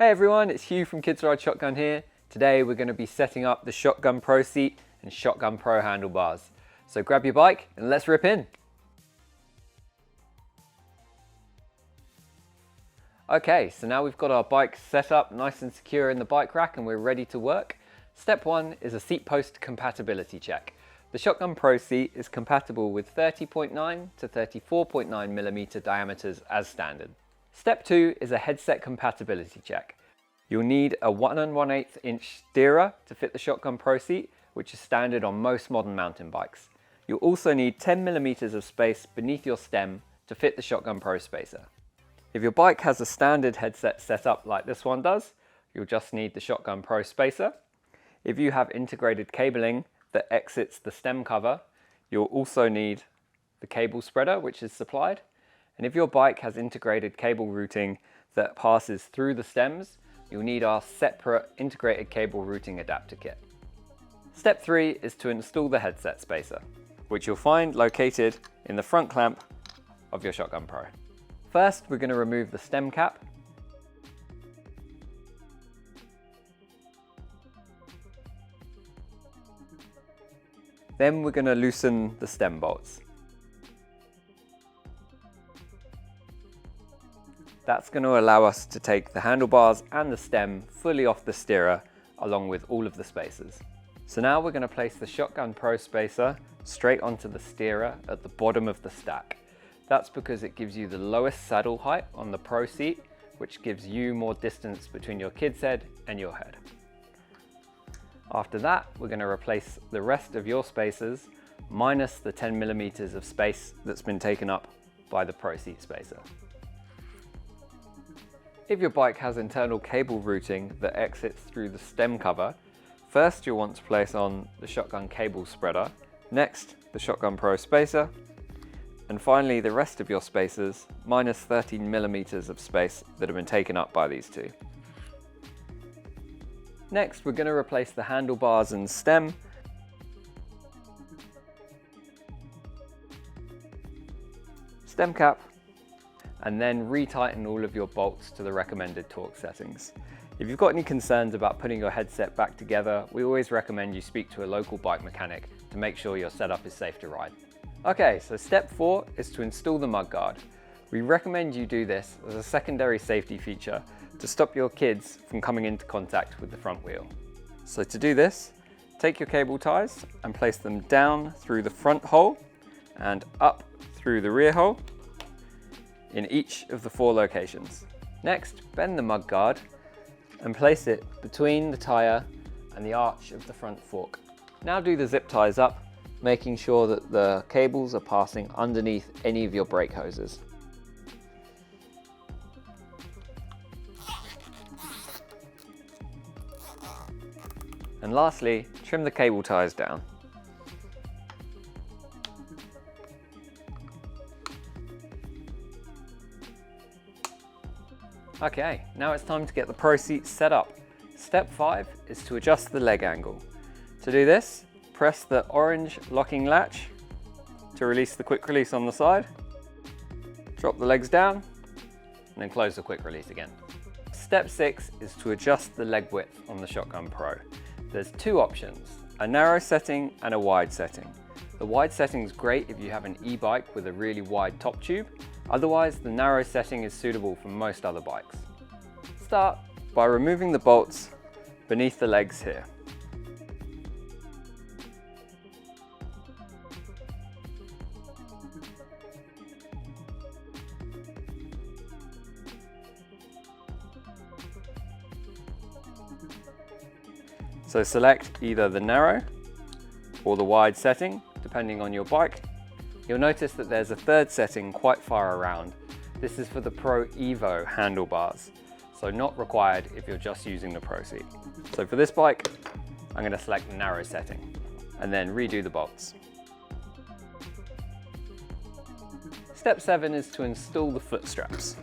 Hey everyone, it's Hugh from Kids Ride Shotgun here. Today we're going to be setting up the Shotgun Pro seat and Shotgun Pro handlebars. So grab your bike and let's rip in. Okay, so now we've got our bike set up nice and secure in the bike rack and we're ready to work. Step 1 is a seat post compatibility check. The Shotgun Pro seat is compatible with 30.9 to 34.9 millimeter diameters as standard. Step 2 is a headset compatibility check. You'll need a 1 1/8 inch steerer to fit the Shotgun Pro seat, which is standard on most modern mountain bikes. You'll also need 10 millimeters of space beneath your stem to fit the Shotgun Pro spacer. If your bike has a standard headset set up like this one does, you'll just need the Shotgun Pro spacer. If you have integrated cabling that exits the stem cover, you'll also need the cable spreader, which is supplied. And if your bike has integrated cable routing that passes through the stems, you'll need our separate integrated cable routing adapter kit. Step 3 is to install the headset spacer, which you'll find located in the front clamp of your Shotgun Pro. First, we're going to remove the stem cap. Then we're going to loosen the stem bolts. That's going to allow us to take the handlebars and the stem fully off the steerer along with all of the spacers. So now we're going to place the Shotgun Pro spacer straight onto the steerer at the bottom of the stack. That's because it gives you the lowest saddle height on the Pro seat, which gives you more distance between your kid's head and your head. After that, we're going to replace the rest of your spacers minus the 10 millimeters of space that's been taken up by the Pro seat spacer. If your bike has internal cable routing that exits through the stem cover, first you'll want to place on the Shotgun cable spreader, next the Shotgun Pro spacer, and finally the rest of your spacers minus 13 millimeters of space that have been taken up by these two. Next, we're going to replace the handlebars and stem. Stem cap, and then retighten all of your bolts to the recommended torque settings. If you've got any concerns about putting your headset back together, we always recommend you speak to a local bike mechanic to make sure your setup is safe to ride. Okay, so step 4 is to install the mud guard. We recommend you do this as a secondary safety feature to stop your kids from coming into contact with the front wheel. So to do this, take your cable ties and place them down through the front hole and up through the rear hole in each of the 4 locations. Next, bend the mud guard and place it between the tyre and the arch of the front fork. Now do the zip ties up, making sure that the cables are passing underneath any of your brake hoses. And lastly, trim the cable ties down. Okay, now it's time to get the Pro seat set up. Step 5 is to adjust the leg angle. To do this, press the orange locking latch to release the quick release on the side. Drop the legs down and then close the quick release again. Step 6 is to adjust the leg width on the Shotgun Pro. There's 2 options, a narrow setting and a wide setting. The wide setting is great if you have an e-bike with a really wide top tube. Otherwise, the narrow setting is suitable for most other bikes. Start by removing the bolts beneath the legs here. So select either the narrow or the wide setting, depending on your bike. You'll notice that there's a 3rd setting quite far around. This is for the Pro Evo handlebars, so not required if you're just using the Pro seat. So for this bike, I'm going to select the narrow setting and then redo the bolts. Step 7 is to install the foot straps.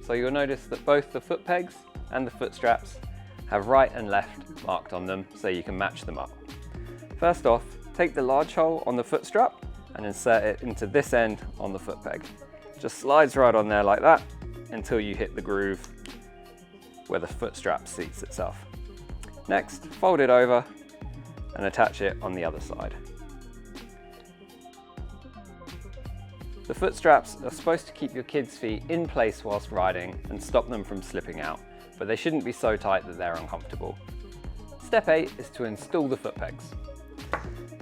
So you'll notice that both the foot pegs and the foot straps have right and left marked on them so you can match them up. First off, take the large hole on the foot strap and insert it into this end on the foot peg. Just slides right on there like that until you hit the groove where the foot strap seats itself. Next, fold it over and attach it on the other side. The foot straps are supposed to keep your kids' feet in place whilst riding and stop them from slipping out, but they shouldn't be so tight that they're uncomfortable. Step 8 is to install the foot pegs.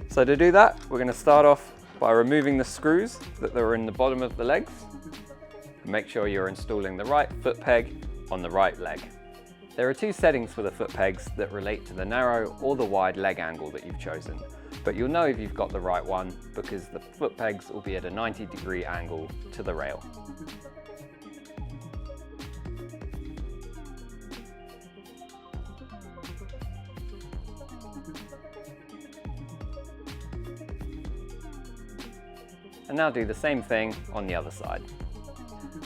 So to do that, we're going to start off by removing the screws that are in the bottom of the legs. And make sure you're installing the right foot peg on the right leg. There are two settings for the foot pegs that relate to the narrow or the wide leg angle that you've chosen, but you'll know if you've got the right one because the foot pegs will be at a 90-degree angle to the rail. And now do the same thing on the other side.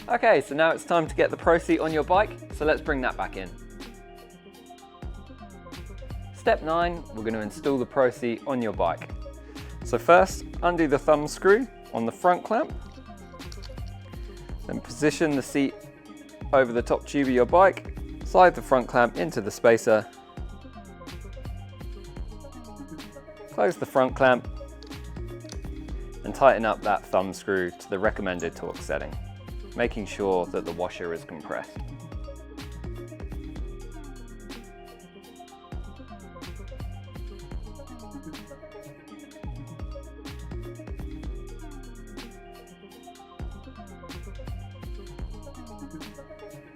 Okay, so now it's time to get the Pro Seat on your bike, so let's bring that back in. Step 9, we're going to install the Pro Seat on your bike. So first, undo the thumb screw on the front clamp, then position the seat over the top tube of your bike, slide the front clamp into the spacer, close the front clamp, and tighten up that thumb screw to the recommended torque setting, making sure that the washer is compressed.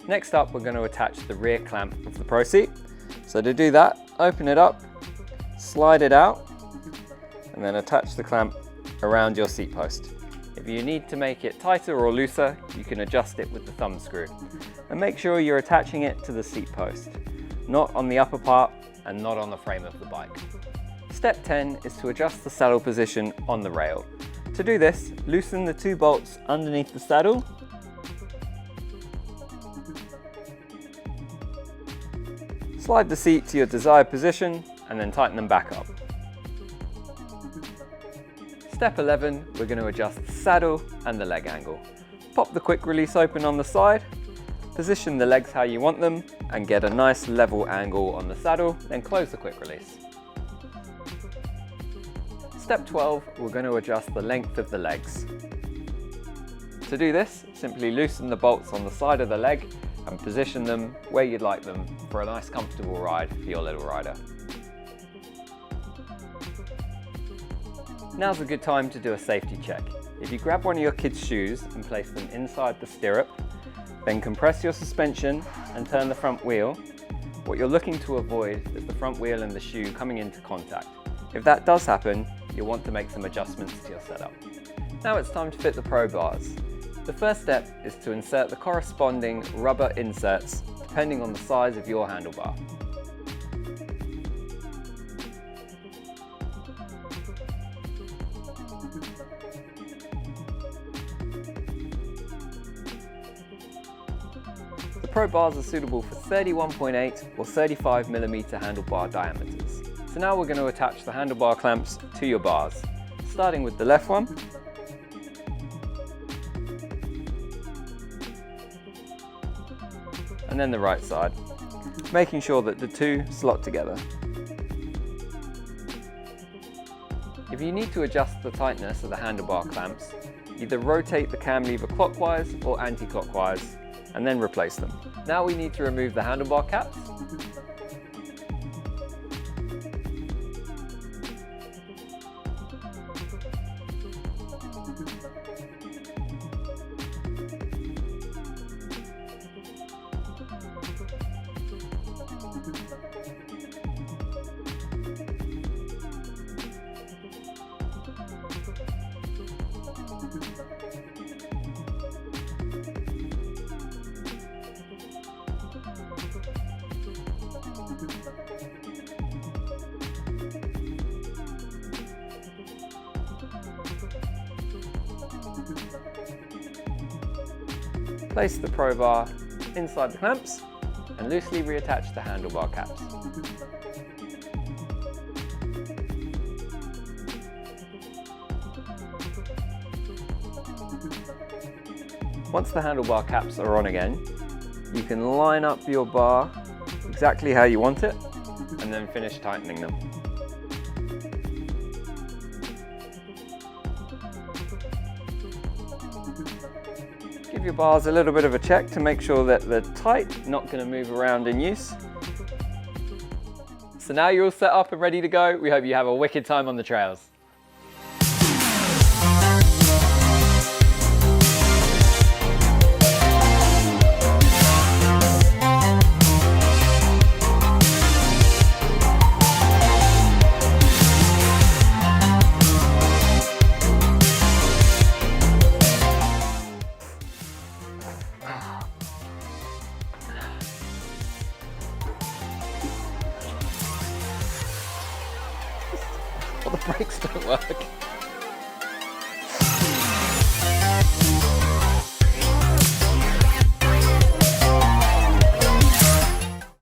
Next up, we're going to attach the rear clamp of the Pro Seat. So to do that, open it up, slide it out, and then attach the clamp around your seat post. If you need to make it tighter or looser, you can adjust it with the thumb screw. And make sure you're attaching it to the seat post, not on the upper part and not on the frame of the bike. Step 10 is to adjust the saddle position on the rail. To do this, loosen the two bolts underneath the saddle, slide the seat to your desired position and then tighten them back up. Step 11, we're going to adjust the saddle and the leg angle. Pop the quick release open on the side, position the legs how you want them and get a nice level angle on the saddle, then close the quick release. Step 12, we're going to adjust the length of the legs. To do this, simply loosen the bolts on the side of the leg and position them where you'd like them for a nice comfortable ride for your little rider. Now's a good time to do a safety check. If you grab one of your kids' shoes and place them inside the stirrup, then compress your suspension and turn the front wheel, what you're looking to avoid is the front wheel and the shoe coming into contact. If that does happen, you'll want to make some adjustments to your setup. Now it's time to fit the Pro bars. The first step is to insert the corresponding rubber inserts depending on the size of your handlebar. The Pro bars are suitable for 31.8 or 35mm handlebar diameters. So now we're going to attach the handlebar clamps to your bars, starting with the left one, and then the right side, making sure that the two slot together. If you need to adjust the tightness of the handlebar clamps, either rotate the cam lever clockwise or anti-clockwise, and then replace them. Now we need to remove the handlebar caps. Place the Pro bar inside the clamps and loosely reattach the handlebar caps. Once the handlebar caps are on again, you can line up your bar exactly how you want it and then finish tightening them. Give your bars a little bit of a check to make sure that they're tight, not going to move around in use. So now you're all set up and ready to go. We hope you have a wicked time on the trails. Well, the brakes don't work.